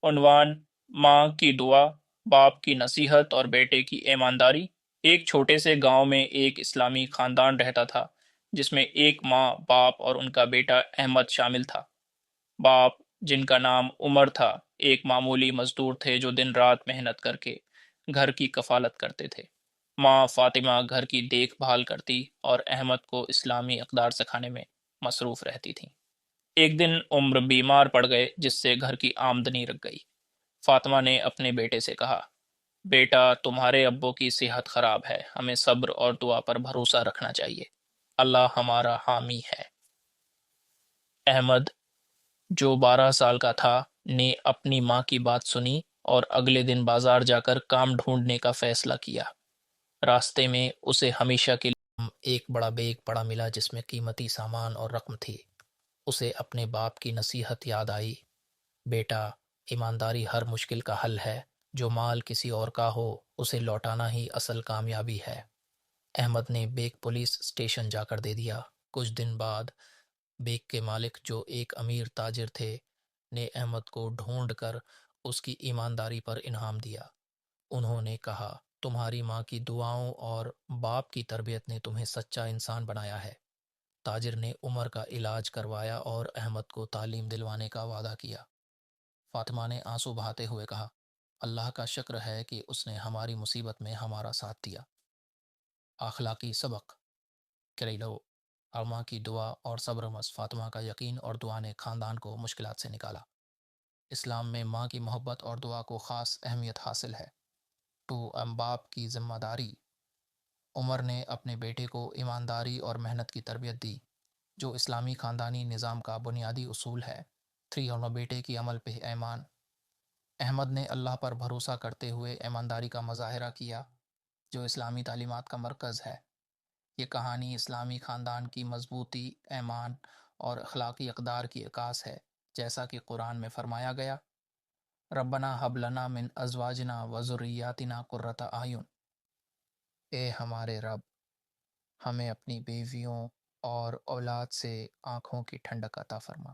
عنوان: ماں کی دعا، باپ کی نصیحت اور بیٹے کی ایمانداری۔ ایک چھوٹے سے گاؤں میں ایک اسلامی خاندان رہتا تھا، جس میں ایک ماں، باپ اور ان کا بیٹا احمد شامل تھا۔ باپ، جن کا نام عمر تھا، ایک معمولی مزدور تھے جو دن رات محنت کر کے گھر کی کفالت کرتے تھے۔ ماں فاطمہ گھر کی دیکھ بھال کرتی اور احمد کو اسلامی اقدار سکھانے میں مصروف رہتی تھیں۔ ایک دن عمر بیمار پڑ گئے، جس سے گھر کی آمدنی رک گئی۔ فاطمہ نے اپنے بیٹے سے کہا: بیٹا، تمہارے ابو کی صحت خراب ہے، ہمیں صبر اور دعا پر بھروسہ رکھنا چاہیے۔ اللہ ہمارا حامی ہے۔ احمد، جو 12 سال کا تھا، نے اپنی ماں کی بات سنی اور اگلے دن بازار جا کر کام ڈھونڈنے کا فیصلہ کیا۔ راستے میں اسے ہمیشہ کے لیے ایک بڑا بیگ پڑا ملا جس میں قیمتی سامان اور رقم تھی۔ اسے اپنے باپ کی نصیحت یاد آئی: بیٹا، ایمانداری ہر مشکل کا حل ہے۔ جو مال کسی اور کا ہو، اسے لوٹانا ہی اصل کامیابی ہے۔ احمد نے بیگ پولیس اسٹیشن جا کر دے دیا۔ کچھ دن بعد بیگ کے مالک، جو ایک امیر تاجر تھے، نے احمد کو ڈھونڈ کر اس کی ایمانداری پر انعام دیا۔ انہوں نے کہا: تمہاری ماں کی دعاؤں اور باپ کی تربیت نے تمہیں سچا انسان بنایا ہے۔ تاجر نے عمر کا علاج کروایا اور احمد کو تعلیم دلوانے کا وعدہ کیا۔ فاطمہ نے آنسو بہاتے ہوئے کہا: اللہ کا شکر ہے کہ اس نے ہماری مصیبت میں ہمارا ساتھ دیا۔ اخلاقی سبق: کریلو علماء کی دعا اور صبر مس فاطمہ کا یقین اور دعا نے خاندان کو مشکلات سے نکالا۔ اسلام میں ماں کی محبت اور دعا کو خاص اہمیت حاصل ہے۔ باپ کی ذمہ داری: عمر نے اپنے بیٹے کو ایمانداری اور محنت کی تربیت دی، جو اسلامی خاندانی نظام کا بنیادی اصول ہے۔ اور بیٹے کی عمل پہ ایمان: احمد نے اللہ پر بھروسہ کرتے ہوئے ایمانداری کا مظاہرہ کیا، جو اسلامی تعلیمات کا مرکز ہے۔ یہ کہانی اسلامی خاندان کی مضبوطی، ایمان اور اخلاقی اقدار کی عکاس ہے۔ جیسا کہ قرآن میں فرمایا گیا: ربنا ہب لنا من ازواجنا و ذریاتنا قرۃ اعین۔ اے ہمارے رب، ہمیں اپنی بیویوں اور اولاد سے آنکھوں کی ٹھنڈک عطا فرما۔